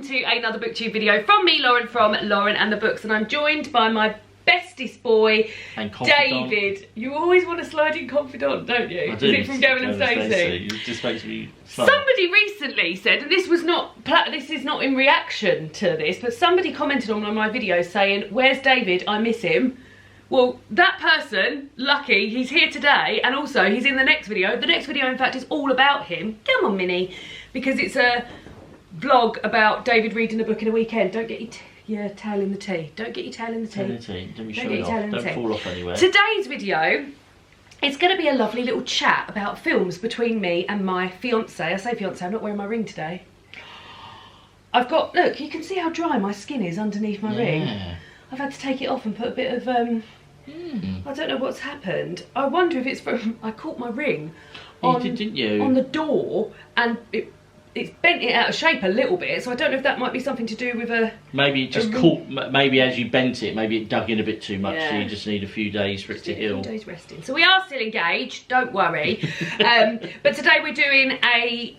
to another booktube video from me, Lauren, from Lauren and the Books, and I'm joined by my bestest boy, and confidant. David. You always want to slide in confidant, don't you? I do. Is it from Gavin and Stacey? It just makes me smile. Somebody recently said, and this is not in reaction to this, but somebody commented on one of my videos saying, "Where's David? I miss him." Well, that person, lucky, he's here today, and also he's in the next video. The next video, in fact, is all about him. Come on, Minnie, because it's a vlog about David reading a book in a weekend. Don't get your tail in the tea. Don't get your tail in the tea. Don't be showing off. Don't fall off anywhere. Today's video, it's going to be a lovely little chat about films between me and my fiance. I say fiance, I'm not wearing my ring today. I've got, look, you can see how dry my skin is underneath my ring. I've had to take it off and put a bit of, I don't know what's happened. I wonder if it's from, I caught my ring on, didn't you? On the door, and it's bent it out of shape a little bit, so I don't know if that might be something to do with a... Maybe it just caught, maybe as you bent it, maybe it dug in a bit too much, so you just need a few days for it to heal. A few days resting. So we are still engaged, don't worry. But today we're doing a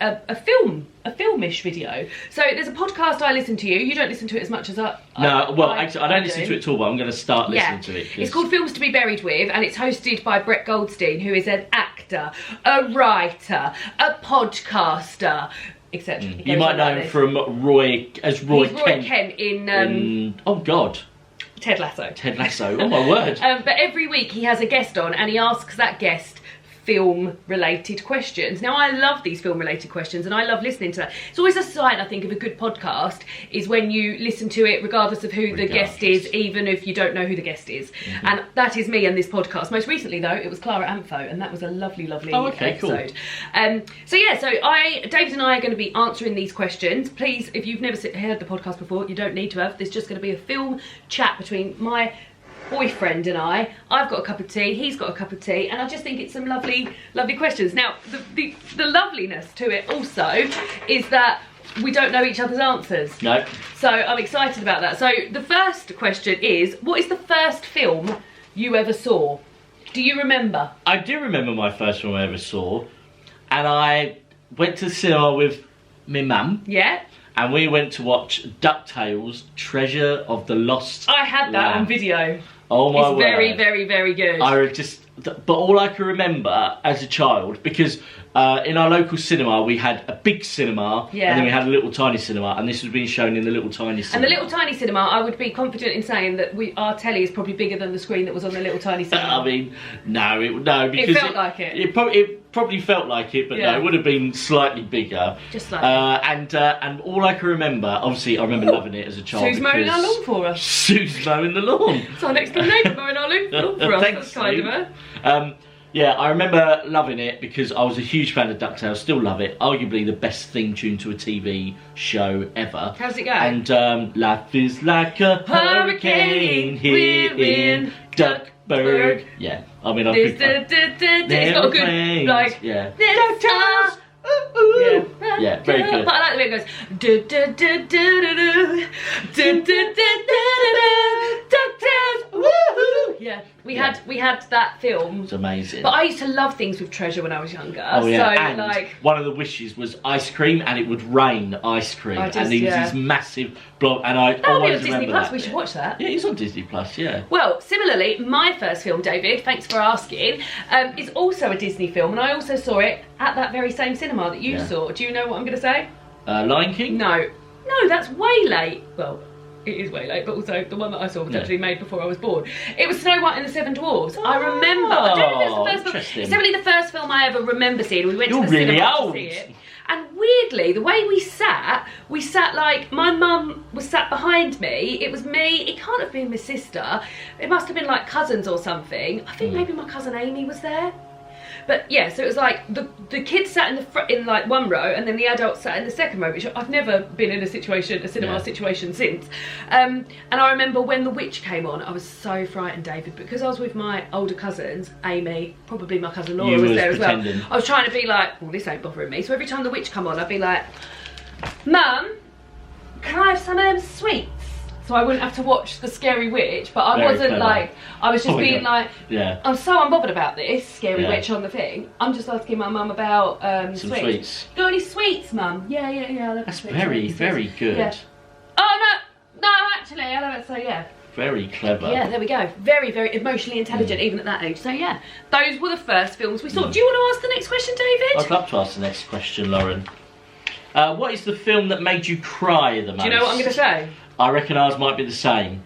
filmish video. So there's a podcast I listen to. You don't listen to it as much as I actually, I don't listen to it at all, but I'm going to start listening to it. It's called Films to be Buried With, and it's hosted by Brett Goldstein, who is an actor, a writer, a podcaster, etc. You might know him from Roy Kent in oh God, Ted Lasso. Ted Lasso. Oh my word! But every week he has a guest on, and he asks that guest film-related questions. Now, I love these film-related questions, and I love listening to that. It's always a sign, I think, of a good podcast, is when you listen to it regardless of who the guest is, even if you don't know who the guest is. And that is me and this podcast. Most recently, though, it was Clara Ampho, and that was a lovely, lovely episode. Cool. So David and I are going to be answering these questions. Please, if you've never heard the podcast before, you don't need to have. There's just going to be a film chat between my boyfriend and I've got a cup of tea, he's got a cup of tea, and I just think it's some lovely, lovely questions. Now, the loveliness to it also is that we don't know each other's answers. No. So I'm excited about that. So the first question is, what is the first film you ever saw? Do you remember? I do remember my first film I ever saw, and I went to the cinema with my mum. Yeah. And we went to watch DuckTales, Treasure of the Lost I had that Lamb. on video. Oh my word. It's very, very, very good. But all I can remember as a child, because in our local cinema we had a big cinema, and then we had a little tiny cinema, and this was being shown in the little tiny cinema. And the little tiny cinema, I would be confident in saying that our telly is probably bigger than the screen that was on the little tiny cinema. I mean, no, because it felt like it. It probably felt like it, but no, it would have been slightly bigger. Just slightly. And all I can remember, obviously, I remember loving it as a child. Sue's mowing our lawn for us. Sue's mowing the lawn. It's our next door neighbour mowing our lawn for us. Thanks, that's kind of her. Yeah, I remember loving it because I was a huge fan of DuckTales, still love it. Arguably the best theme tune to a TV show ever. How's it go? And life is like a hurricane here in Duckburg. Yeah, I mean, it's got a good, like, DuckTales. Yeah, very good. But I like the way it goes. DuckTales, woohoo! Yeah, we had that film. It's amazing. But I used to love things with treasure when I was younger. Oh yeah, so, and like, one of the wishes was ice cream, and it would rain ice cream, and it was this massive blob. And I always remember Disney Plus. that We should watch that. Yeah, it's on Disney Plus. Yeah. Well, similarly, my first film, David, thanks for asking, is also a Disney film, and I also saw it at that very same cinema that you saw. Do you know what I'm going to say? Lion King? No, that's way late. Well, it is way late, but also the one that I saw was actually made before I was born. It was Snow White and the Seven Dwarfs. I remember. I don't know if that's the first film. It's definitely the first film I ever remember seeing. We went to the cinema to see it. And weirdly, the way we sat like, my mum was sat behind me, it was me, it can't have been my sister, it must have been like cousins or something. I think maybe my cousin Amy was there. But yeah, so it was like the kids sat in the front in like one row, and then the adults sat in the second row, which I've never been in a cinema situation since. And I remember when The Witch came on, I was so frightened, David, because I was with my older cousins, Amy, probably my cousin Laura was there as well. I was trying to be like, well, this ain't bothering me. So every time The Witch come on, I'd be like, Mum, can I have some of them sweets? So I wouldn't have to watch The Scary Witch, but I wasn't like, I was just being like, I'm so unbothered about this Scary Witch on the thing. I'm just asking my mum about some sweets. Got any sweets, Mum? Yeah, I'll have That's sweets. very, very good. Yeah. actually, I don't know, so yeah. Very clever. Yeah, there we go. Very, very emotionally intelligent, even at that age. So yeah, those were the first films we saw. Do you want to ask the next question, David? I'd love to ask the next question, Lauren. What is the film that made you cry the most? Do you know what I'm going to say? I reckon ours might be the same.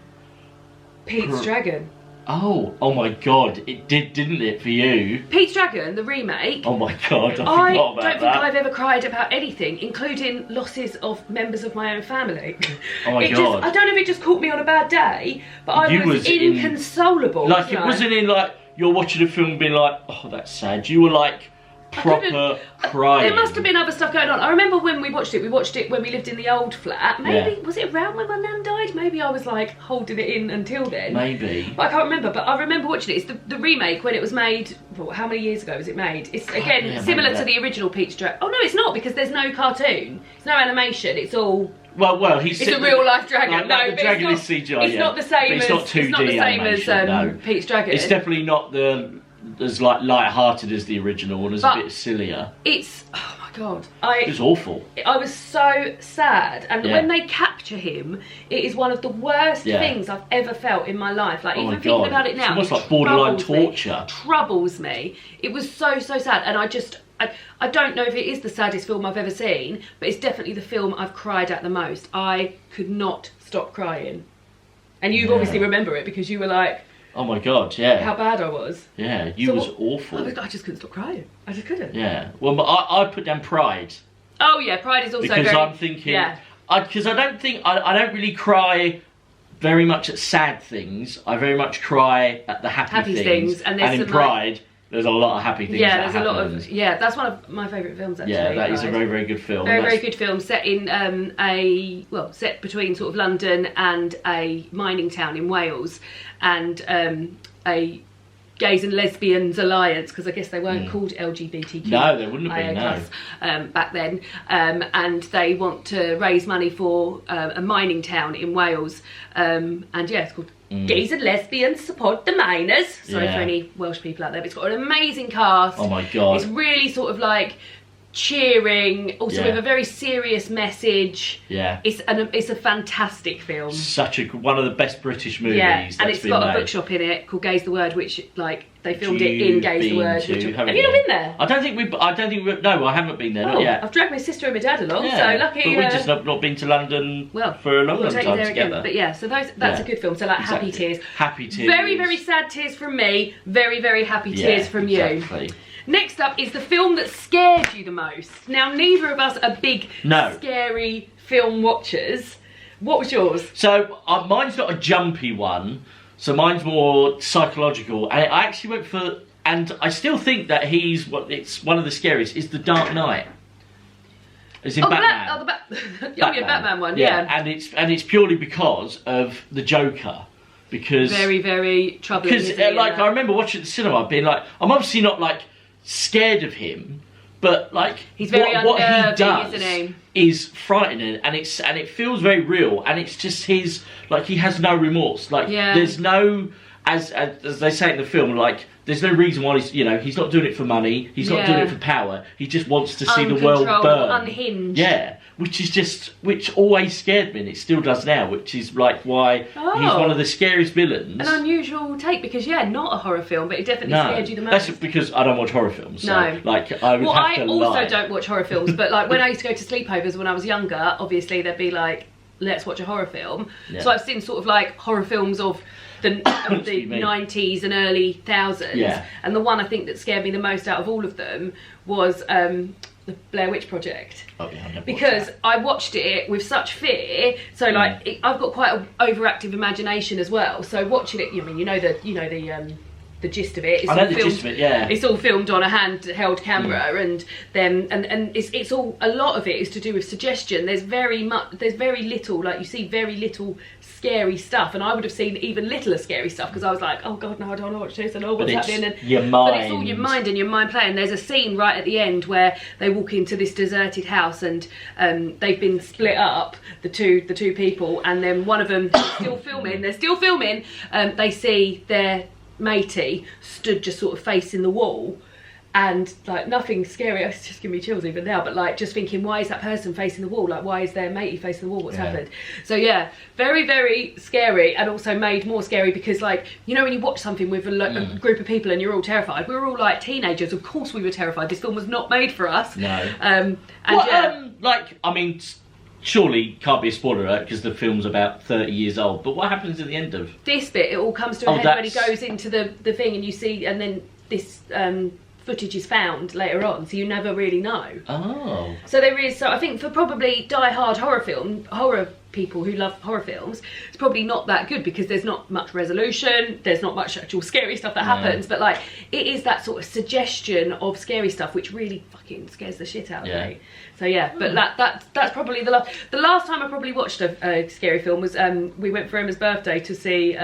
Pete's Dragon. Oh my God, it did, didn't it, for you? Pete's Dragon, the remake. Oh my God, I forgot I about don't think I've ever cried about anything, including losses of members of my own family. Oh my God. I don't know if it just caught me on a bad day, but I was inconsolable. Like, it wasn't in like, you're watching a film being like, oh, that's sad. You were like, proper crying. There must have been other stuff going on. I remember when we watched it when we lived in the old flat. Maybe, was it around when my nan died? Maybe I was like holding it in until then. Maybe. But I can't remember. But I remember watching it. It's the remake when it was made, how many years ago was it made? It's again similar to the original Pete's Dragon. Oh no, it's not, because there's no cartoon. It's no animation. It's all... Well, it's a real life dragon. Like the dragon is CGI. It's not the same as... It's not 2D It's not the same animation, as Pete's Dragon. It's definitely not as like light-hearted as the original and as a bit sillier. It's, oh my God, it was awful. I was so sad, and when they capture him, it is one of the worst things I've ever felt in my life. Like, even thinking about it now, it's almost like borderline torture. Troubles me. It was so sad, and I don't know if it is the saddest film I've ever seen, but it's definitely the film I've cried at the most. I could not stop crying, and you obviously remember it because you were like, oh my God, yeah. How bad I was. Yeah, you was awful. I just couldn't stop crying. I just couldn't. Yeah. Well, but I put down Pride. Oh yeah, Pride is also because I'm thinking, because I don't really cry very much at sad things. I very much cry at the happy things. And in Pride, there's a lot of happy things. Yeah, there's a lot of that's one of my favourite films actually. Yeah, that is a very, very good film. Very good film, set in set between sort of London and a mining town in Wales, and a gays and lesbians alliance, because I guess they weren't called LGBTQ. No, they wouldn't have been, back then. And they want to raise money for a mining town in Wales. And yeah, it's called Gays and Lesbians Support the Miners. Sorry for any Welsh people out there, but it's got an amazing cast. Oh my God. It's really sort of like cheering, also with a very serious message. Yeah. It's a fantastic film. One of the best British movies. Yeah, and it's got a bookshop in it called Gay's the Word, which like they filmed it in Gay's the Word. Have you not been there? I don't think no, I haven't been there, not yet. I've dragged my sister and my dad along, so lucky. But we've just not been to London for a long time together. But yeah, so that's a good film. So like happy tears. Happy tears. Very, very sad tears from me. Very, very happy tears from you. Next up is the film that scared you the most. Now, neither of us are big, scary film watchers. What was yours? So, mine's not a jumpy one. So, mine's more psychological. And I actually went for... And I still think that it's one of the scariest, is The Dark Knight. It's in Batman. Batman one, yeah. And it's purely because of the Joker. Because... Very, very troubling. Because, I remember watching at the cinema being like... I'm obviously not, like... scared of him, but like he's very what he does isn't he? Is frightening, and it feels very real, and it's just his, like, he has no remorse, like there's no, as they say in the film, like there's no reason why he's not doing it for money, he's not doing it for power, he just wants to see the world burn. Unhinged. Which always scared me, and it still does now, which is like why he's one of the scariest villains. An unusual take, because not a horror film, but it definitely scared you the most. That's because I don't watch horror films. So, I would have to lie. I also don't watch horror films, but like when I used to go to sleepovers when I was younger, obviously they'd be like, let's watch a horror film. So I've seen sort of like horror films of the 90s and early 1000s, and the one I think that scared me the most out of all of them was the Blair Witch Project. Because I watched it with such fear, so like I've got quite an overactive imagination as well. So watching it, you know the gist of it. It's all filmed on a handheld camera, and it's all, a lot of it is to do with suggestion. There's very little, like you see very little scary stuff, and I would have seen even littler scary stuff because I was like, oh god, no, I don't want to watch this, and what's happening, and your mind. But it's all your mind and your mind playing. There's a scene right at the end where they walk into this deserted house, and they've been split up, the two people, and then one of them they're still filming, they see their matey stood just sort of facing the wall, and like nothing scary. It's just giving me chills even now. But like just thinking, why is that person facing the wall? Like why is their matey facing the wall? What's happened? So yeah, very, very scary, and also made more scary because like, you know, when you watch something with a group of people and you're all terrified. We were all like teenagers. Of course we were terrified. This film was not made for us. No. And yeah. Like, I mean, surely can't be a spoiler because the film's about 30 years old. But what happens at the end of this bit? It all comes to a head when he goes into the thing, and you see, and then this footage is found later on, so you never really know. Oh. So there is. So I think for probably die-hard horror people who love horror films, it's probably not that good because there's not much resolution, there's not much actual scary stuff that happens, but like it is that sort of suggestion of scary stuff which really fucking scares the shit out of me. So yeah, but that's probably the last time I probably watched a scary film was we went for Emma's birthday to see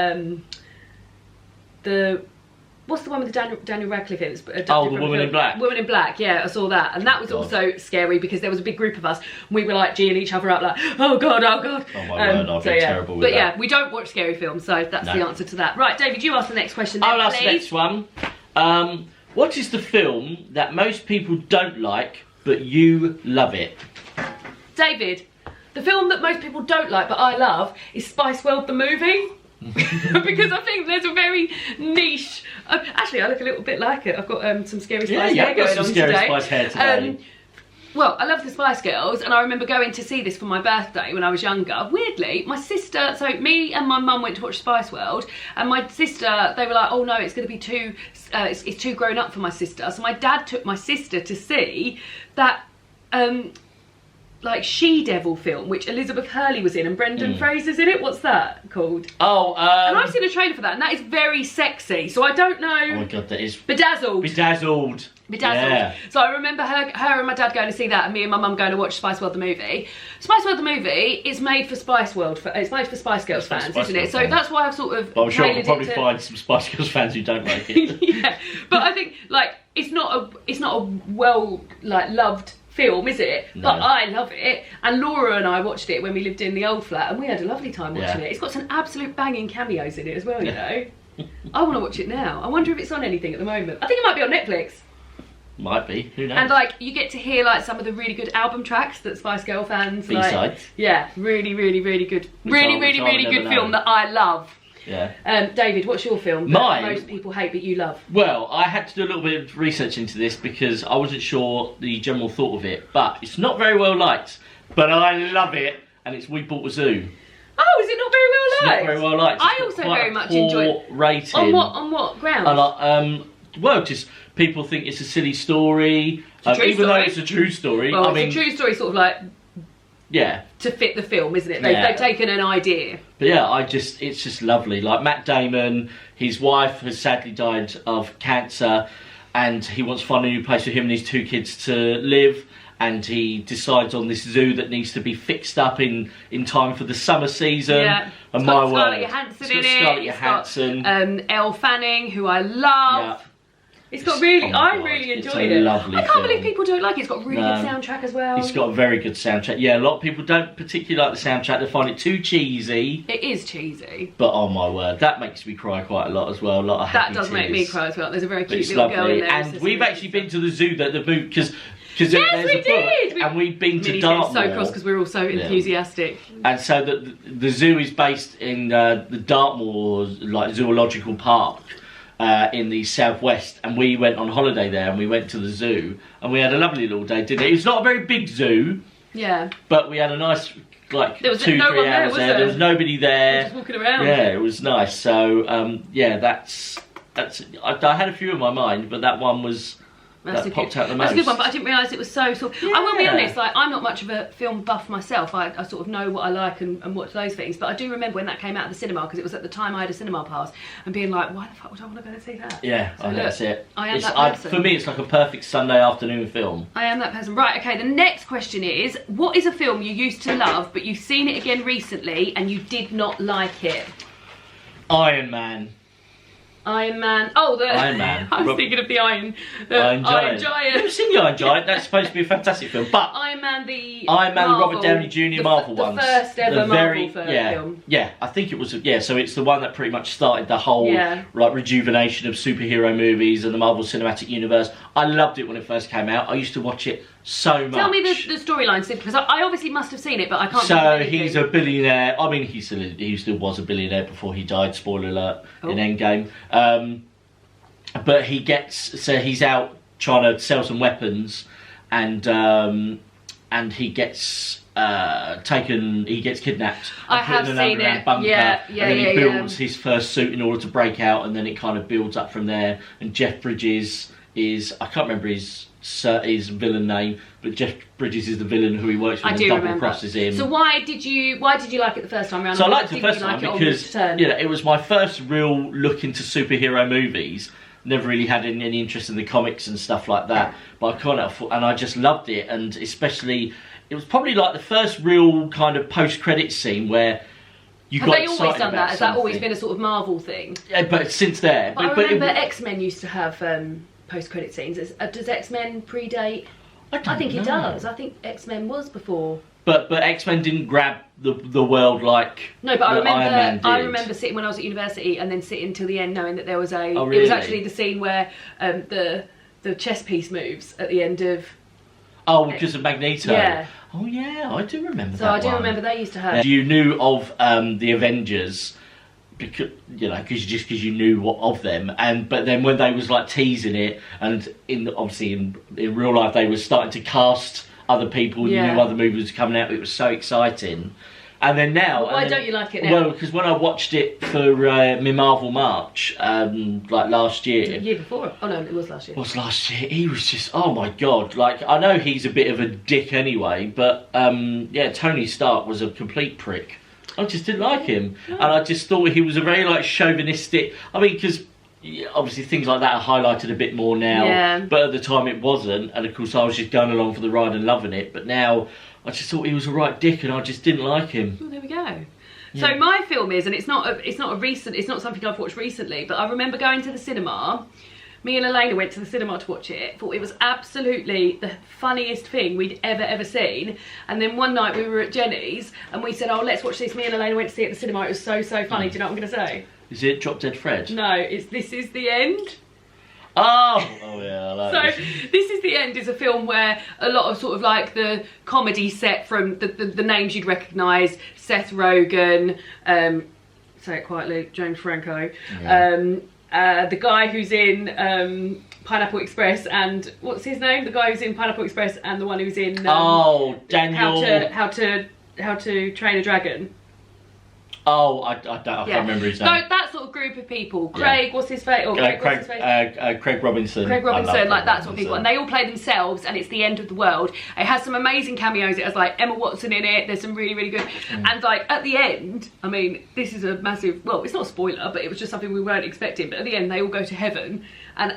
what's the one with the Daniel Radcliffe in? The Woman in Black. Woman in Black, yeah, I saw that. And that was also scary because there was a big group of us and we were like geeing each other up like, oh God, oh God. Oh my word, I've been terrible with that. But yeah, we don't watch scary films, so that's the answer to that. Right, David, you ask the next question then, I'll ask the next one. What is the film that most people don't like, but you love it? David, the film that most people don't like, but I love, is Spice World the movie. Because I think there's a very niche. Actually, I look a little bit like it. I've got some scary Spice hair going on today. Spice hair today. Well, I love the Spice Girls, and I remember going to see this for my birthday when I was younger. Weirdly, my sister, so me and my mum went to watch Spice World, and my sister, they were like, oh no, it's going to be too, it's too grown up for my sister. So my dad took my sister to see that like She-Devil film, which Elizabeth Hurley was in and Brendan Fraser's in it. What's that called? Oh, and I've seen a trailer for that, and that is very sexy. So I don't know. Oh my God, that is Bedazzled. Bedazzled. Yeah. So I remember her and my dad going to see that, and me and my mum going to watch Spice World the movie. Spice World the movie is made for Spice World. It's made for Spice Girls fans, isn't it? So that's why I've sort of. Well, I'm sure I'll probably find some Spice Girls fans who don't like it. Yeah, but I think like it's not a well loved film, is it? No. But I love it, and Laura and I watched it when we lived in the old flat, and we had a lovely time watching it. It's got some absolute banging cameos in it as well, you know. I want to watch it now. I wonder if it's on anything at the moment. I think it might be on Netflix. Might be, who knows? And like you get to hear like some of the really good album tracks that Spice Girl fans B-sides. Like. Yeah, really good, really good film that I love. Yeah. David, what's your film that most people hate but you love? Well, I had to do a little bit of research into this because I wasn't sure the general thought of it, but it's not very well liked, but I love it, and it's We Bought a Zoo. Oh, is it not very well liked? It's not very well liked. I also very much enjoyed it. Rating. On what grounds? Well, just people think it's a silly story, even though it's a true story. Well, it's a true story, sort of like. Yeah. To fit the film, isn't it? They've taken an idea. But yeah, it's just lovely. Like Matt Damon, his wife has sadly died of cancer, and he wants to find a new place for him and his 2 kids to live. And he decides on this zoo that needs to be fixed up in time for the summer season. Yeah. And my word, Scarlett Johansson in it. Scarlett Johansson. Elle Fanning, who I love. Yeah. It's got really, I really enjoyed it. Lovely I can't believe people don't like it. It's got a really good soundtrack as well. It's got a very good soundtrack. Yeah, a lot of people don't particularly like the soundtrack. They find it too cheesy. It is cheesy. But oh my word, that makes me cry quite a lot as well. A lot of happy tears. Make me cry as well. There's a very cute little girl in there. And we've actually been to the zoo that the boot because yes, we did. And we've been to Dartmoor. So cross because we're all so enthusiastic. And so the zoo is based in the Dartmoor like zoological park. In the southwest, and we went on holiday there, and we went to the zoo, and we had a lovely little day, didn't it? It's not a very big zoo, but we had a nice like 2-3 hours there. There was nobody there. Just walking around. Yeah, it was nice. So yeah, that's. I had a few in my mind, but that one was. That popped out the most. That's a good one, but I didn't realise it was so sort of... I will be honest, like, I'm not much of a film buff myself. I sort of know what I like and watch those things, but I do remember when that came out of the cinema, because it was at the time I had a cinema pass, and being like, why the fuck would I want to go and see that? Yeah, so that's it. I am that person. For me, it's like a perfect Sunday afternoon film. I am that person. Right, okay, the next question is, what is a film you used to love, but you've seen it again recently, and you did not like it? Iron Man. Iron Man. Oh, the Iron Man. I was thinking of the Iron Giant. Giant. I've never seen the Iron Giant. That's supposed to be a fantastic film. But Iron Man, the Robert Downey Jr. Marvel the ones. first ever Marvel film. Yeah, I think it was. Yeah, so it's the one that pretty much started the whole like rejuvenation of superhero movies and the Marvel Cinematic Universe. I loved it when it first came out. I used to watch it so much. Tell me the storyline, because I obviously must have seen it, but I can't. So he's a billionaire. I mean, he still was a billionaire before he died. Spoiler alert in Endgame. But he's out trying to sell some weapons, and he gets he gets kidnapped. I have seen it. Bunker, and then he builds his first suit in order to break out, and then it kind of builds up from there. And Jeff Bridges is, I can't remember his villain name, but Jeff Bridges is the villain who he works with and double crosses him. So why did you like it the first time around? So I liked it the first time because it was my first real look into superhero movies. Never really had any interest in the comics and stuff like that, but I kind of, and I just loved it, and especially it was probably like the first real kind of post-credit scene where you got excited about something. Have they always done that? Has that always been a sort of Marvel thing? Yeah, but since there. But I remember X-Men used to have post-credit scenes. Does X-Men predate? I think it does. I think X-Men was before. But X-Men didn't grab the world like no. But Iron Man did. I remember sitting when I was at university and then sitting till the end, knowing that there was a. Oh, really? It was actually the scene where the chess piece moves at the end of. Oh, because of Magneto. Yeah. Oh yeah, I do remember that. So I do remember they used to have. You knew of the Avengers. Because you knew of them, but then when they was like teasing it, and obviously in real life they were starting to cast other people, you knew other movies were coming out. It was so exciting, and then now. Why don't you like it now? Well, because when I watched it for my Marvel March, like last year. The year before? Oh no, it was last year. It was last year. He was just, oh my god! Like I know he's a bit of a dick anyway, but Tony Stark was a complete prick. I just didn't like him, and I just thought he was a very like chauvinistic. I mean, because obviously things like that are highlighted a bit more now, but at the time it wasn't. And of course, I was just going along for the ride and loving it. But now, I just thought he was a right dick, and I just didn't like him. Well, there we go. Yeah. So my film is, and it's not something I've watched recently, but I remember going to the cinema. Me and Elena went to the cinema to watch it, thought it was absolutely the funniest thing we'd ever seen. And then one night we were at Jenny's and we said, oh, let's watch this. Me and Elena went to see it at the cinema. It was so funny. Do you know what I'm going to say? Is it Drop Dead Fred? No, it's This Is the End. Oh yeah, I like So This Is the End is a film where a lot of sort of like the comedy set from the names you'd recognise, Seth Rogen, say it quietly, James Franco, the guy who's in Pineapple Express, and what's his name? The guy who's in Pineapple Express and the one who's in Daniel. How to Train a Dragon. Oh, I can't remember his name. No, that sort of group of people. Craig, what's his face? Craig Robinson. Craig Robinson, like that sort of people. And they all play themselves, and it's the end of the world. It has some amazing cameos. It has like Emma Watson in it. There's some really good. And like at the end, I mean, this is a massive. Well, it's not a spoiler, but it was just something we weren't expecting. But at the end, they all go to heaven, and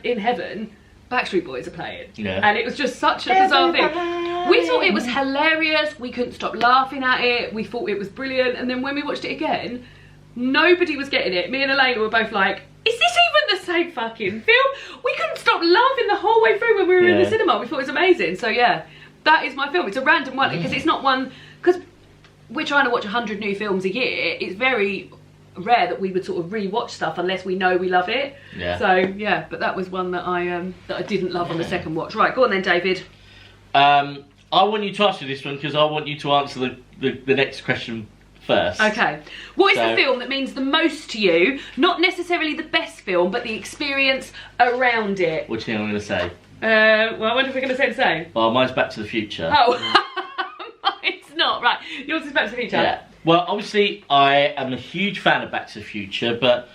in heaven, Backstreet Boys are playing. Yeah. And it was just such a bizarre thing. We thought it was hilarious. We couldn't stop laughing at it. We thought it was brilliant. And then when we watched it again, nobody was getting it. Me and Elena were both like, is this even the same fucking film? We couldn't stop laughing the whole way through when we were in the cinema. We thought it was amazing. So yeah, that is my film. It's a random one because it's not one, because we're trying to watch 100 new films a year. It's very rare that we would sort of re-watch stuff unless we know we love it. Yeah. So yeah, but that was one that I didn't love on the second watch. Right, go on then, David. I want you to answer this one because I want you to answer the next question first. Okay. What is the film that means the most to you? Not necessarily the best film, but the experience around it. What do you think I'm going to say? Well, I wonder if we're going to say the same. Well, mine's Back to the Future. Oh, mine's not. Right, yours is Back to the Future. Yeah. Well, obviously, I am a huge fan of Back to the Future, but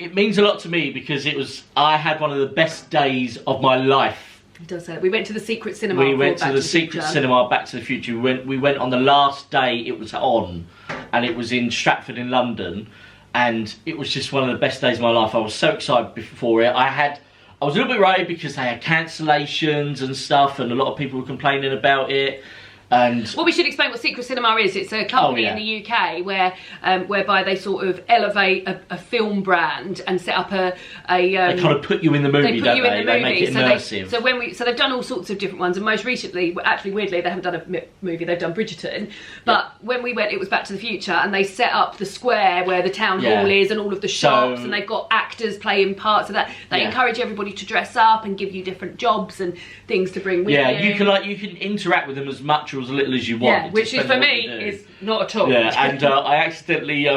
it means a lot to me because I had one of the best days of my life. It does say. We went to the secret cinema. We went to the secret cinema, Back to the Future. We went on the last day it was on, and it was in Stratford in London, and it was just one of the best days of my life. I was so excited before it. I was a little bit worried because they had cancellations and stuff, and a lot of people were complaining about it. And well, we should explain what Secret Cinema is. It's a company in the UK where, whereby they sort of elevate a film brand and set up a they kind of put you in the movie, don't they? They make it immersive. So they've done all sorts of different ones, and most recently, actually weirdly, they haven't done a movie. They've done Bridgerton. But when we went, it was Back to the Future, and they set up the square where the town hall is, and all of the shops, and they've got actors playing parts of that. They encourage everybody to dress up and give you different jobs and things to bring with you. Yeah, you can interact with them as much or as little as you want. Yeah, which is for me is not at all. Yeah, and I accidentally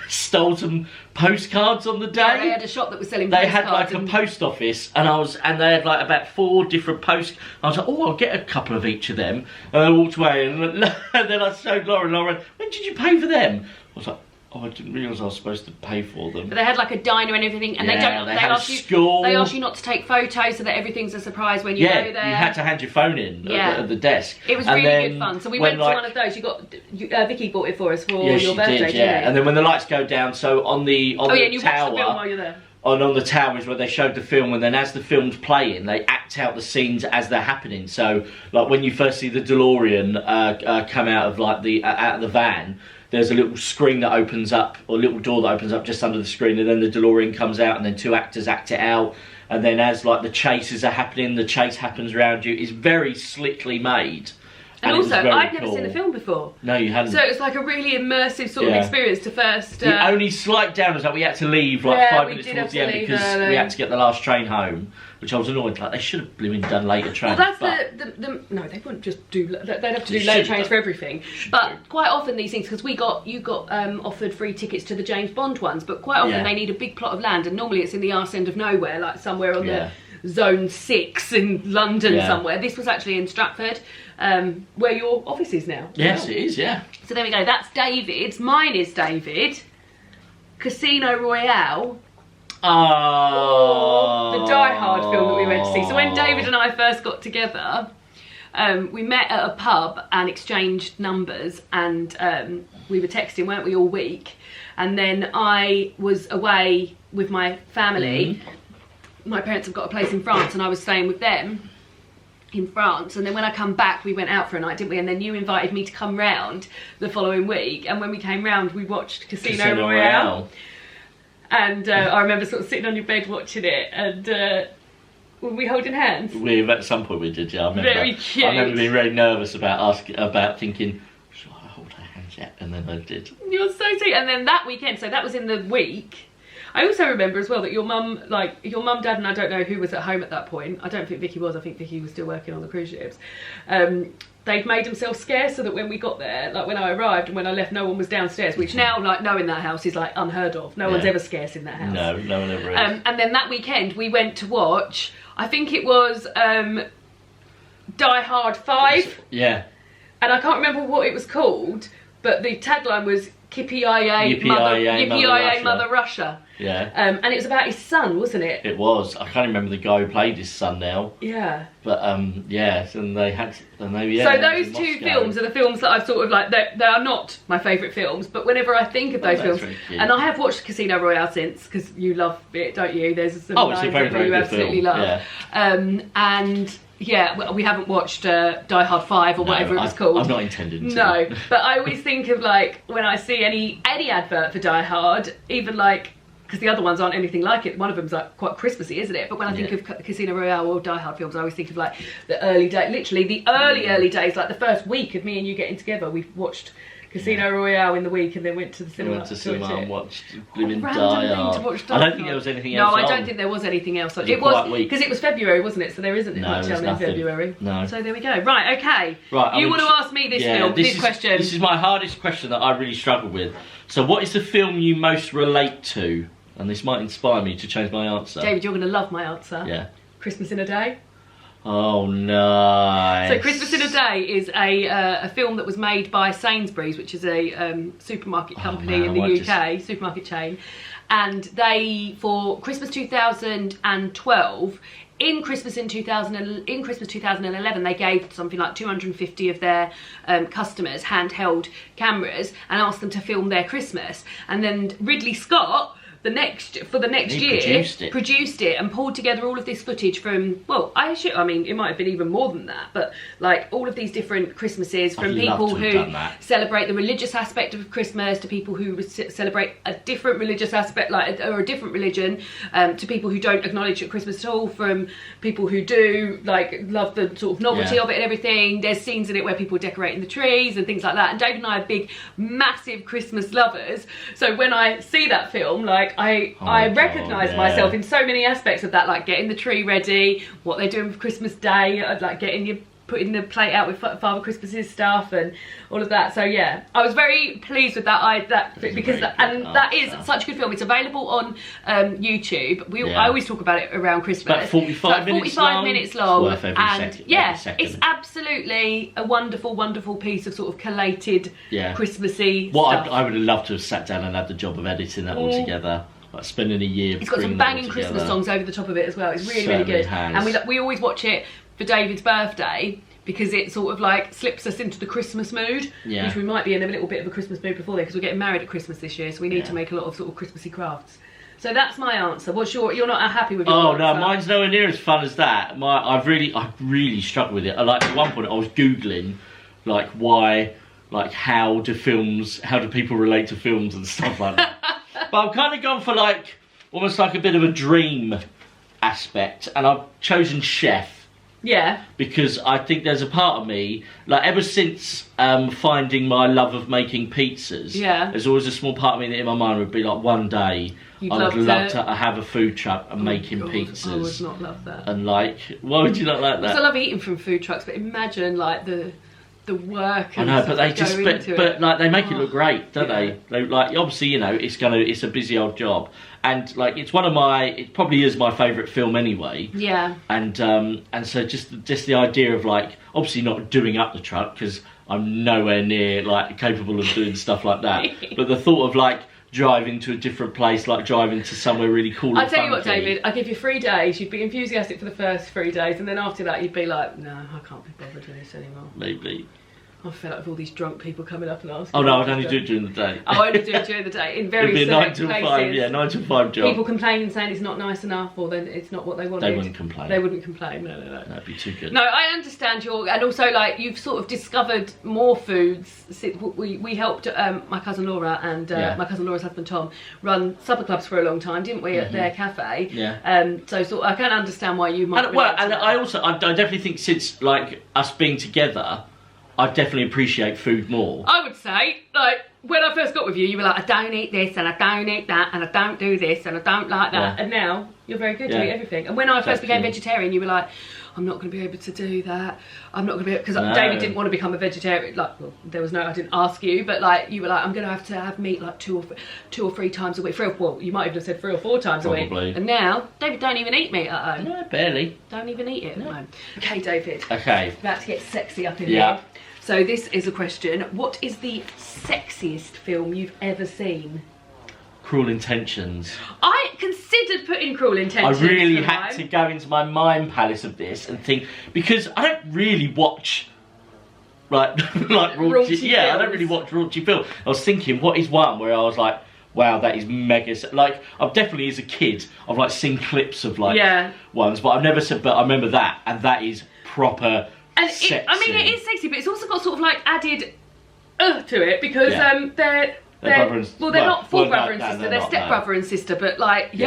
stole some postcards on the day. Yeah, they had a shop that was selling postcards. They had like a post office, and they had like about 4 different posts. I was like, oh, I'll get a couple of each of them. And I walked away, and then I showed Laura, and Laura went, when did you pay for them? I was like, oh, I didn't realise I was supposed to pay for them. But they had like a diner and everything, and they ask you not to take photos so that everything's a surprise when you go there. You had to hand your phone in at the desk. It was really good fun. So we went to one of those. Vicky bought it for us for your birthday, didn't you? And then when the lights go down, so on the tower. And you watched the film while you're there. On the tower is where they showed the film, and then as the film's playing, they act out the scenes as they're happening. So, like when you first see the DeLorean come out of like out of the van, there's a little screen that opens up, or a little door that opens up just under the screen, and then the DeLorean comes out, and then 2 actors act it out, and then as like the chases are happening, the chase happens around you. It's very slickly made. And also, I'd never seen the film before. No, you hadn't. So it was like a really immersive sort of experience to first... The only slight down was that we had to leave like 5 minutes towards the end because we had to get the last train home, which I was annoyed. Like, they should have blooming done later trains. Well, that's no, they wouldn't just do... They'd have to do later trains for everything. But quite often these things, because you got offered free tickets to the James Bond ones, but quite often they need a big plot of land, and normally it's in the arse end of nowhere, like somewhere on the... Zone 6 in London somewhere. This was actually in Stratford, where your office is now. Yes, it is, yeah. So there we go. That's David's. Mine is David. Casino Royale. Oh. The Die Hard film that we went to see. So when David and I first got together, we met at a pub and exchanged numbers, and we were texting, weren't we, all week? And then I was away with my family. My parents have got a place in France, and I was staying with them in France, and then when I come back we went out for a night, didn't we? And then you invited me to come round the following week, and when we came round we watched Casino Royale. And I remember sort of sitting on your bed watching it, and were we holding hands? At some point we did, yeah. Very cute. I remember being really nervous about thinking, should I hold her hands yet? And then I did. You're so sweet. And then that weekend, so that was in the week, I also remember as well that your mum, dad, and I don't know who was at home at that point. I don't think Vicky was. I think Vicky was still working on the cruise ships. They'd made themselves scarce so that when we got there, like when I arrived and when I left, no one was downstairs, which now, like, knowing that house is like unheard of. No one's ever scarce in that house. No one ever is. And then that weekend we went to watch, I think it was Die Hard 5. Yeah. And I can't remember what it was called, but the tagline was Yippee-yi-yi, Mother Russia. Yeah. And it was about his son, wasn't it? It was. I can't remember the guy who played his son now. Yeah. But and they had. So those 2 films are the films that I've sort of like. They are not my favourite films, but whenever I think of those films, and I have watched Casino Royale since, because you love it, don't you? There's some lines it's a very, very you good absolutely film. love. Yeah. And yeah, we haven't watched Die Hard 5 or whatever it was called. I'm not intending to. No, but I always think of, like, when I see any advert for Die Hard, even like, because the other ones aren't anything like it. One of them's like quite Christmassy, isn't it? But when I think of Casino Royale or Die Hard films, I always think of like the early day, literally the early days, like the first week of me and you getting together. We watched Casino Royale in the week and then went to the cinema. And watched Blooming Die Hard. I don't think there was anything else. No, I don't think there was anything else. It was because it was February, wasn't it? So there isn't much on in February. No. So there we go. Right, okay. Right. You want to ask me this question? This is my hardest question that I really struggle with. So, what is the film you most relate to? And this might inspire me to change my answer. David, you're going to love my answer. Yeah. Christmas in a Day. Oh, nice. So Christmas in a Day is a film that was made by Sainsbury's, which is a supermarket company in the UK, supermarket chain. And they, for Christmas 2012, in Christmas 2011, they gave something like 250 of their customers handheld cameras and asked them to film their Christmas. And then Ridley Scott the next year, produced it and pulled together all of this footage from, well, I mean, it might have been even more than that, but like all of these different Christmases, from people who celebrate the religious aspect of Christmas to people who celebrate a different religious aspect, like, or a different religion, to people who don't acknowledge Christmas at all, from people who do, like, love the sort of novelty of it and everything. There's scenes in it where people are decorating the trees and things like that. And Dave and I are big, massive Christmas lovers. So when I see that film, like, I recognise myself in so many aspects of that, like getting the tree ready, what they're doing for Christmas Day, like putting the plate out with Father Christmas's stuff and all of that. So yeah, I was very pleased with that. That is such a good film. It's available on YouTube. I always talk about it around Christmas. About 45 minutes long. It's worth every second. It's absolutely a wonderful, wonderful piece of sort of collated Christmassy stuff. I would have loved to have sat down and had the job of editing that all together. Like spending a year. It's got some banging Christmas songs over the top of it as well. It's really, really good. And we always watch it for David's birthday, because it sort of like slips us into the Christmas mood, which we might be in a little bit of a Christmas mood before then, because we're getting married at Christmas this year, so we need to make a lot of sort of Christmassy crafts. So that's my answer. What's you're not happy with your answer? No, mine's nowhere near as fun as that. I really struggled with it. Like at one point I was Googling like how do people relate to films and stuff like that. But I've kind of gone for like almost like a bit of a dream aspect, and I've chosen chef. Yeah. Because I think there's a part of me, like ever since finding my love of making pizzas, there's always a small part of me that in my mind would be like, one day I would love to have a food truck and making pizzas. I would not love that. And like, why would you not like that? Because I love eating from food trucks, but imagine like the work and I know, but they just but like they make it look great, don't they? They like, obviously, you know, it's a busy old job, and like it probably is my favourite film anyway. Yeah. And so just the idea of like, obviously not doing up the truck, because I'm nowhere near like capable of doing stuff like that. But the thought of like driving to a different place, like driving to somewhere really cool. I'll tell you what, David, I give you 3 days, you'd be enthusiastic for the first 3 days, and then after that you'd be like, no, I can't be bothered with this anymore. Maybe. I feel like with all these drunk people coming up and asking. Oh no, I'd only do it during the day. I only do it during the day in very It'd be a 9 till places. 5, yeah, 9 till 5 job. People complaining, saying it's not nice enough, or then it's not what they wanted. They wouldn't complain. They wouldn't complain. No. That'd be too good. No, I understand and also like you've sort of discovered more foods. We helped my cousin Laura and my cousin Laura's husband Tom run supper clubs for a long time, didn't we, at their cafe? Yeah. So I can understand why you might. I definitely think since like us being together, I definitely appreciate food more. I would say, like, when I first got with you, you were like, I don't eat this, and I don't eat that, and I don't do this, and I don't like that. And now, you're very good to eat everything. And when I first became vegetarian, you were like, I'm not going to be able to do that. I'm not going to be able, because David didn't want to become a vegetarian. Like, well, I didn't ask you, but like, you were like, I'm going to have meat like two or three times a week. Well, you might even have said 3 or 4 times a week. And now, David don't even eat meat at home. No, barely. Don't even eat it at home. Okay, David. Okay. About to get sexy up in here. So this is a question. What is the sexiest film you've ever seen? Cruel Intentions. I considered putting Cruel Intentions. I really had to go into my mind palace of this and think, because I don't really watch like raunchy films. I don't really watch raunchy films. I was thinking, what is one where I was like, wow, that is mega. Like, I've definitely as a kid, I've like seen clips of like ones, but I've never said. But I remember that, and that is proper. And sexy. It is sexy, but it's also got sort of like added to it, because they're not full brother and sister, they're step brother and sister, but like,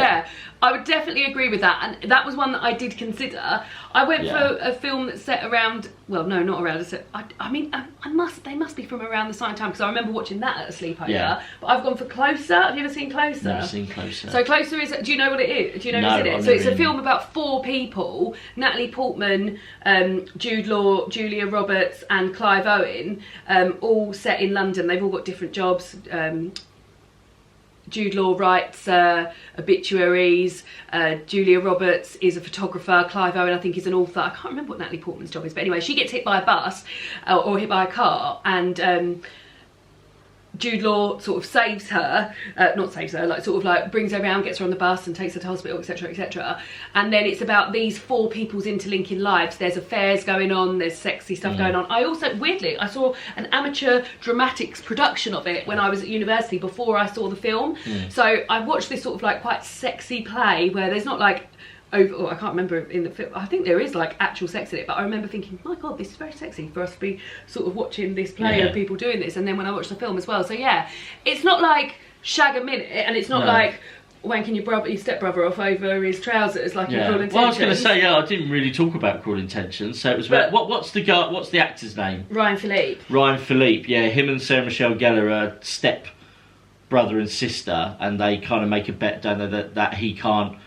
I would definitely agree with that, and that was one that I did consider. I went for a film that's set around, well, no, not around, they must be from around the same time, because I remember watching that at a sleepover, but I've gone for Closer. Have you ever seen Closer? Never seen Closer. So Closer is, do you know what it is? Do you know who's in it? So it's a film about 4 people, Natalie Portman, Jude Law, Julia Roberts and Clive Owen, all set in London. They've all got different jobs. Jude Law writes obituaries, Julia Roberts is a photographer, Clive Owen I think is an author. I can't remember what Natalie Portman's job is, but anyway, she gets hit by a bus or hit by a car, and Jude Law sort of saves her, not saves her, like sort of like brings her around, gets her on the bus and takes her to hospital, etc, etc. And then it's about these 4 people's interlinking lives. There's affairs going on, there's sexy stuff going on. I also, weirdly, I saw an amateur dramatics production of it when I was at university before I saw the film. So I watched this sort of like quite sexy play where there's not like I can't remember in the film, I think there is like actual sex in it, but I remember thinking, my god, this is very sexy for us to be sort of watching this play of people doing this. And then when I watched the film as well, so yeah, it's not like shag a minute, and it's not like wanking your stepbrother off over his trousers like in Cruel Intentions. Well, I was going to say, I didn't really talk about Cruel Intentions, so it was about, what's the actor's name? Ryan Philippe. Ryan Philippe, yeah, him and Sarah Michelle Gellar are step brother and sister, and they kind of make a bet, don't they, that he can't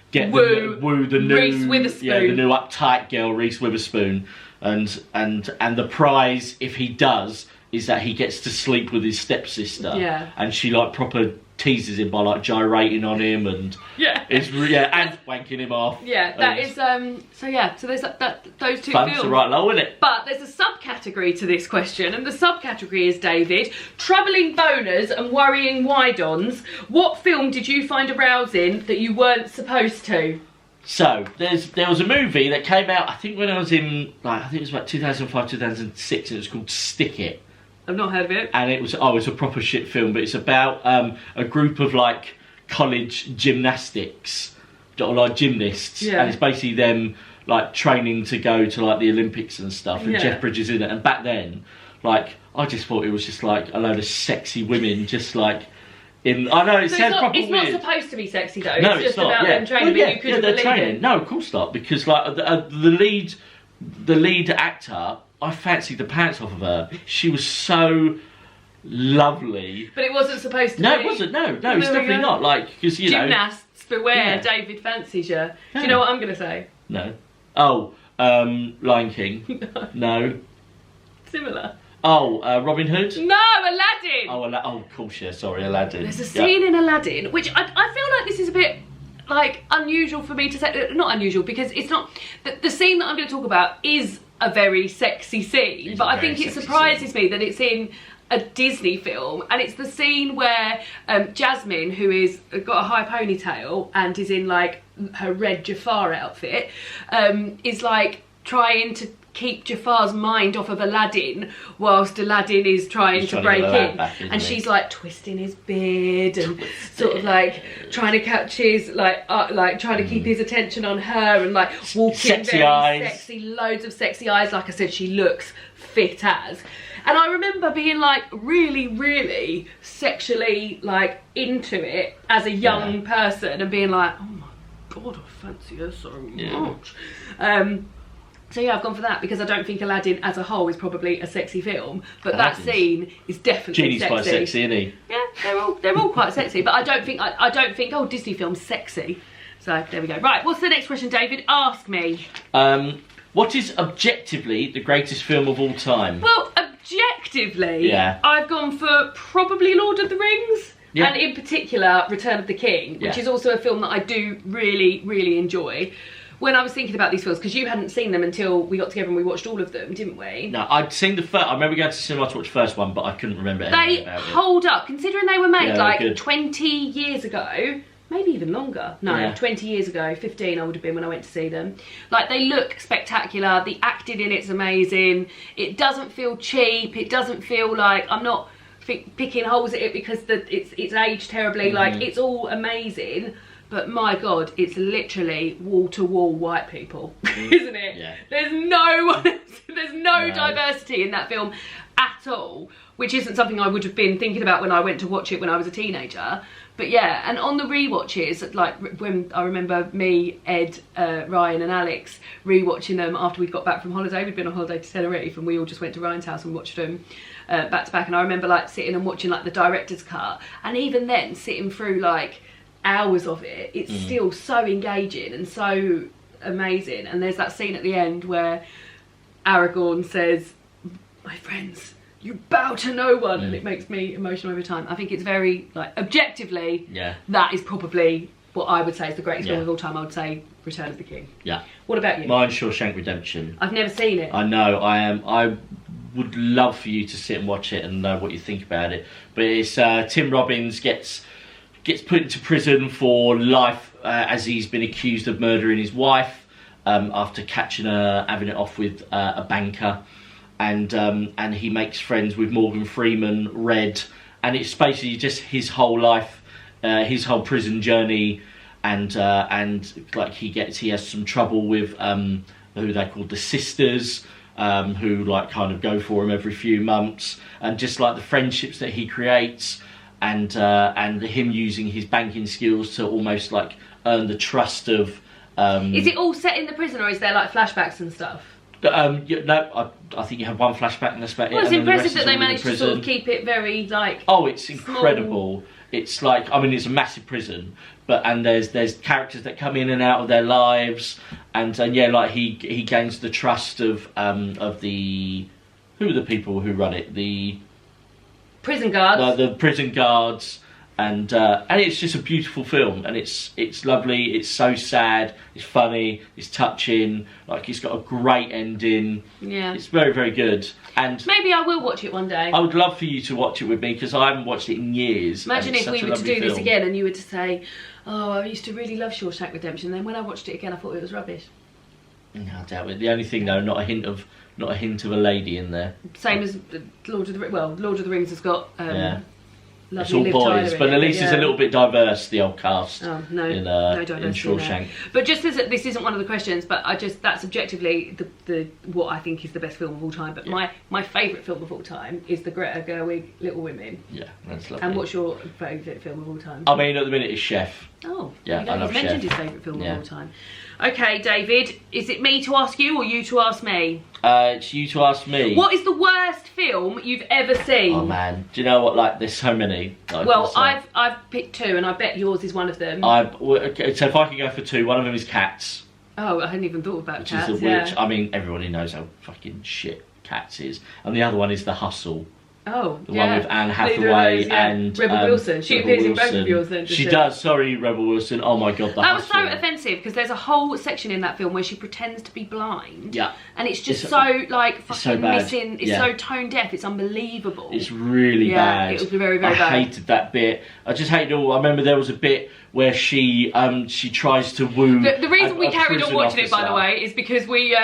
get woo the new Reese Witherspoon, the new uptight girl Reese Witherspoon, and the prize if he does is that he gets to sleep with his stepsister, and she like proper teases him by like gyrating on him and and wanking him off. That is so there's those 2 fun's films. Are right low, isn't it? But there's a subcategory to this question, and the subcategory is, David, troubling boners and worrying wide-ons. What film did you find arousing that you weren't supposed to? So there was a movie that came out, I think when I was in I think it was about 2005, 2006, and it was called Stick It. I've not heard of it. And it was a proper shit film, but it's about a group of like college gymnastics, or like gymnasts, and it's basically them like training to go to like the Olympics and stuff. And Jeff Bridges in it. And back then, like I just thought it was just like a load of sexy women, just like in. I know it sounds proper weird. It's not supposed to be sexy though. No, it's just about them training. But you couldn't believe it. No, of course not, because like the lead actor, I fancied the pants off of her. She was so lovely. But it wasn't supposed to no, be. It wasn't. No, it's definitely not. Like, because you Gymnasts, beware, David fancies you. Do you know what I'm going to say? No. Oh, Lion King. No. Similar. Oh, Robin Hood. No, Aladdin. Oh, of course, yeah. Sorry, Aladdin. There's a scene in Aladdin, which I feel like this is a bit like unusual for me to say. Not unusual, because it's not. The scene that I'm going to talk about is a very sexy scene, but I think it surprises me that it's in a Disney film, and it's the scene where Jasmine, who is got a high ponytail and is in like her red Jafar outfit, is like trying to keep Jafar's mind off of Aladdin whilst Aladdin is trying to break in, and she's like twisting his beard and sort of like trying to catch his like trying to keep his attention on her, and like walking sexy very eyes. sexy, loads of sexy eyes. Like I said, she looks fit as. And I remember being like really, really sexually like into it as a young person, and being like, oh my god, I fancy her so much. So yeah, I've gone for that, because I don't think Aladdin as a whole is probably a sexy film, but Aladdin's, that scene is definitely Genie's sexy. Quite sexy, isn't he? Yeah, they're all quite sexy, but I don't think oh, Disney film's sexy. So there we go. Right, what's the next question, David? Ask me. What is objectively the greatest film of all time? Well, objectively, I've gone for probably Lord of the Rings. And in particular, Return of the King, which is also a film that I do really, really enjoy. When I was thinking about these films, because you hadn't seen them until we got together and we watched all of them, didn't we? No, I'd seen the first. I remember going to cinema to watch the first one, but I couldn't remember anything about it. They hold up, considering they were made like 20 years ago. Maybe even longer. No, 20 years ago, 15 I would have been when I went to see them. Like, they look spectacular. The acting in it's amazing. It doesn't feel cheap. It doesn't feel like I'm not picking holes at it because it's aged terribly. Like, it's all amazing. But my god, it's literally wall-to-wall white people, isn't it? Yeah. There's no diversity in that film at all, which isn't something I would have been thinking about when I went to watch it when I was a teenager. But yeah, and on the rewatches, like when I remember me, Ed, Ryan and Alex rewatching them after we got back from holiday. We'd been on holiday to Tenerife and we all just went to Ryan's house and watched them back to back. And I remember like sitting and watching like the director's cut, and even then sitting through like hours of it, it's still so engaging and so amazing. And there's that scene at the end where Aragorn says, "My friends, you bow to no one," and it makes me emotional every time. I think it's very, like, objectively, that is probably what I would say is the greatest film of all time. I would say Return of the King. Yeah. What about you? Mine's Shawshank Redemption. I've never seen it. I know. I would love for you to sit and watch it and know what you think about it. But it's Tim Robbins gets put into prison for life as he's been accused of murdering his wife after catching her having it off with a banker, and he makes friends with Morgan Freeman, Red, and it's basically just his whole life, his whole prison journey, and like he has some trouble with who they call the sisters, who like kind of go for him every few months, and just like the friendships that he creates, and him using his banking skills to almost like earn the trust of. Is it all set in the prison, or is there like flashbacks and stuff? No, I think you have one flashback and that's about it. Well, it's impressive that they managed to sort of keep it very like. Oh, it's incredible. It's like, I mean, it's a massive prison, and there's characters that come in and out of their lives, and yeah, like he gains the trust of the, who are the people who run it, the prison guards. The prison guards. And it's just a beautiful film, and it's lovely. It's so sad. It's funny. It's touching. Like, it's got a great ending. Yeah, it's very, very good. And maybe I will watch it one day. I would love for you to watch it with me, because I haven't watched it in years. Imagine if we were to do this again, and you were to say, "Oh, I used to really love Shawshank Redemption." Then when I watched it again, I thought it was rubbish. No, I doubt it. The only thing though, not a hint of a lady in there. Same as Lord of the Rings has got. Yeah. It's Lovely all boys, but at least it's a little bit diverse, the old cast. Oh, no in Shawshank. But just as this isn't one of the questions, but that's objectively the what I think is the best film of all time. But my favourite film of all time is the Greta Gerwig Little Women. Yeah, that's lovely. And what's your favourite film of all time? I mean, at the minute it's Chef. Oh, yeah, I love He's mentioned his favourite film of all time. Okay, David, is it me to ask you or you to ask me? It's you to ask me. What is the worst film you've ever seen? Oh man, do you know what? Like, there's so many. Well, I've picked two, and I bet yours is one of them. Okay, so if I can go for two, one of them is Cats. Oh, I hadn't even thought about Cats. Which I mean, everybody knows how fucking shit Cats is, and the other one is The Hustle. Oh, the one with Anne Hathaway and Rebel Wilson. She appears in both of yours then. She does, sorry, Rebel Wilson. Oh my god, that was so offensive, because there's a whole section in that film where she pretends to be blind. Yeah. And it's just so like fucking missing. It's so tone deaf. It's unbelievable. It's really bad. It was very, very bad. I hated that bit. I just hated it all. I remember there was a bit where she tries to woo. The reason we carried on watching it, by the way, is because we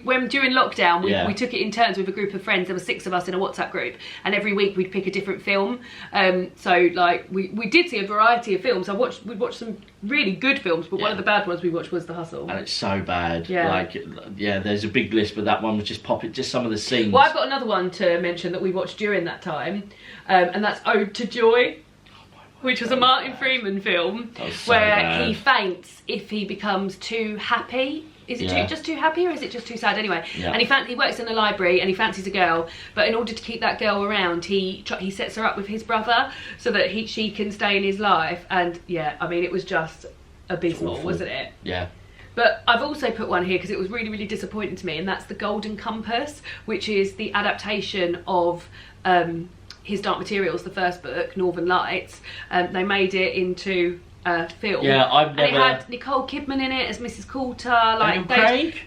when during lockdown we took it in turns with a group of friends. There were 6 of us in a WhatsApp group, and every week we'd pick a different film. So like we did see a variety of films. We watched some really good films, but one of the bad ones we watched was The Hustle. And it's so bad. There's a big list, but that one was just just some of the scenes. Well, I've got another one to mention that we watched during that time, and that's Ode to Joy, which was a Martin Freeman film where he faints if he becomes too happy. Is it just too happy, or is it just too sad? Anyway, and he works in a library and he fancies a girl, but in order to keep that girl around, he sets her up with his brother so that she can stay in his life. And yeah, I mean, it was just abysmal, wasn't it? Yeah. But I've also put one here because it was really, really disappointing to me, and that's The Golden Compass, which is the adaptation of His Dark Materials, the first book, Northern Lights. They made it into a film. Yeah, I've never. And it had Nicole Kidman in it as Mrs. Coulter. Like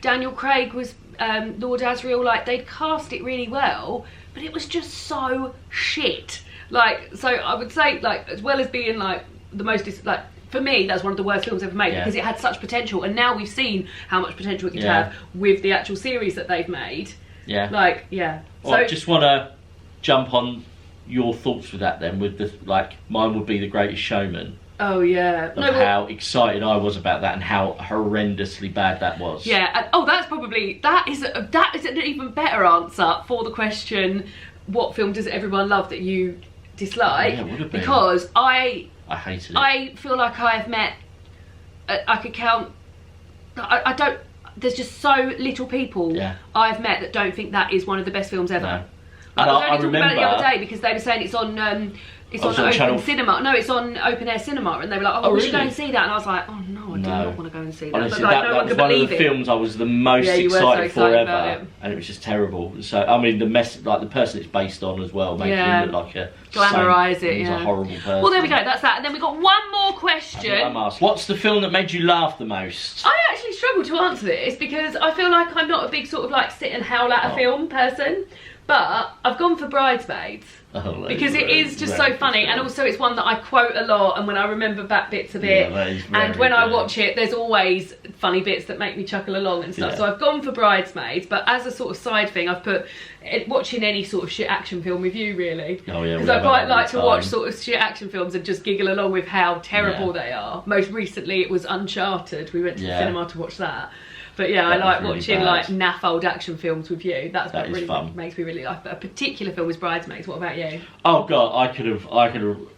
Daniel Craig was Lord Asriel. Like, they'd cast it really well, but it was just so shit. Like, so I would say, like, as well as being like the most for me, that's one of the worst films ever made, because it had such potential, and now we've seen how much potential it could have with the actual series that they've made. Yeah. Like, yeah. Well, I just want to jump on your thoughts with that then, with the, like, mine would be The Greatest Showman. Oh yeah. How excited I was about that, and how horrendously bad that was. Yeah. And, that is an even better answer for the question, what film does everyone love that you dislike? Yeah, it would have been. Because I hated it. I feel like I have met, I could count, I don't, there's just so little people I've met that don't think that is one of the best films ever. No. I was only talking about it the other day because they were saying it's on open cinema. No, it's on open air cinema, and they were like, "Oh, we should go and see that." And I was like, "Oh no, I do not want to go and see that." Honestly, but like, that was one of the films I was the most excited for ever, and it was just terrible. So I mean, the person it's based on as well, making him look like a glamorise it. He's a horrible person. Well, there we go. That's that. And then we got one more question. I'm asked, what's the film that made you laugh the most? I actually struggle to answer this because I feel like I'm not a big sort of like sit and howl at a film person. But I've gone for Bridesmaids. Oh, because it is just so funny, and also it's one that I quote a lot, and when I remember back bits of it, and when I watch it, there's always funny bits that make me chuckle along and stuff. So I've gone for Bridesmaids, but as a sort of side thing, I've put watching any sort of shit action film with you, really. Oh yeah, because I quite like to watch sort of shit action films and just giggle along with how terrible they are. Most recently, it was Uncharted. We went to the cinema to watch that. But yeah, I like really watching like naff old action films with you. That's what really makes me really like. But a particular film was Bridesmaids. What about you? Oh god, I could have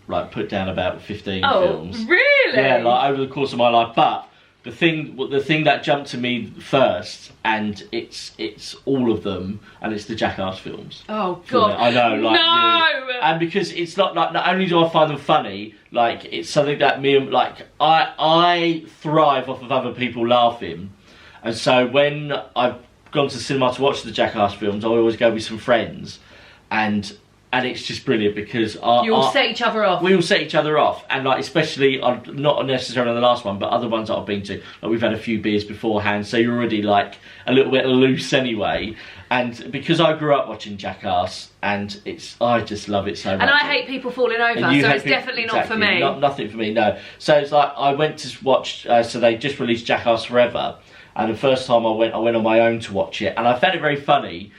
like put down about 15 films. Oh, really? Yeah, like over the course of my life. But the thing that jumped to me first, and it's all of them, and it's the Jackass films. Oh god, I know, like no. And because it's not like, not only do I find them funny, like it's something that I thrive off of other people laughing. And so when I've gone to the cinema to watch the Jackass films, I always go with some friends, and it's just brilliant because you all set each other off. We all set each other off, and like especially not necessarily the last one, but other ones that I've been to. Like we've had a few beers beforehand, so you're already like a little bit loose anyway. And because I grew up watching Jackass, and I just love it so much. And I hate people falling over, so it's definitely not for me. Nothing for me, no. So it's like I went to watch. So they just released Jackass Forever. And the first time I went on my own to watch it, and I found it very funny,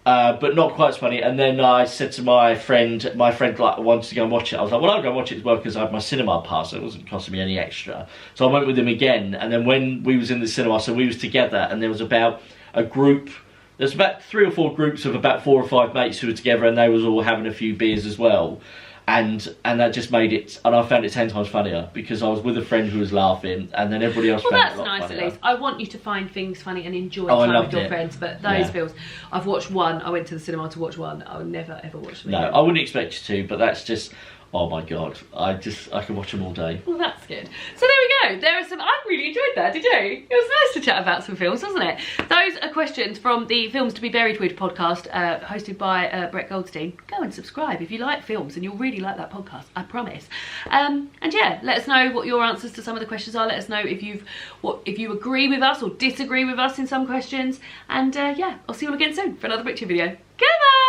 but not quite as funny. And then I said to my friend like wanted to go and watch it. I was like, well, I'll go and watch it as well because I have my cinema pass, so it wasn't costing me any extra. So I went with him again, and then when we was in the cinema, so we was together, and there was about a group. There's about 3 or 4 groups of about 4 or 5 mates who were together, and they was all having a few beers as well. And that just made it, and I found it 10 times funnier because I was with a friend who was laughing, and then everybody else found it a lot funnier. Well, that's nice at least. I want you to find things funny and enjoy time with your friends, but those films, I've watched one, I went to the cinema to watch one, I'll never ever watch them again. No, I wouldn't expect you to, but that's just, oh my god, I can watch them all day. Well, that's good. So there we go. There are some. I really enjoyed that. Did you? It was nice to chat about some films, wasn't it? Those are questions from the Films to be Buried With podcast, hosted by Brett Goldstein. Go and subscribe if you like films, and you'll really like that podcast. I promise. And yeah, let us know what your answers to some of the questions are. Let us know if you agree with us or disagree with us in some questions. And yeah, I'll see you all again soon for another picture video. Goodbye.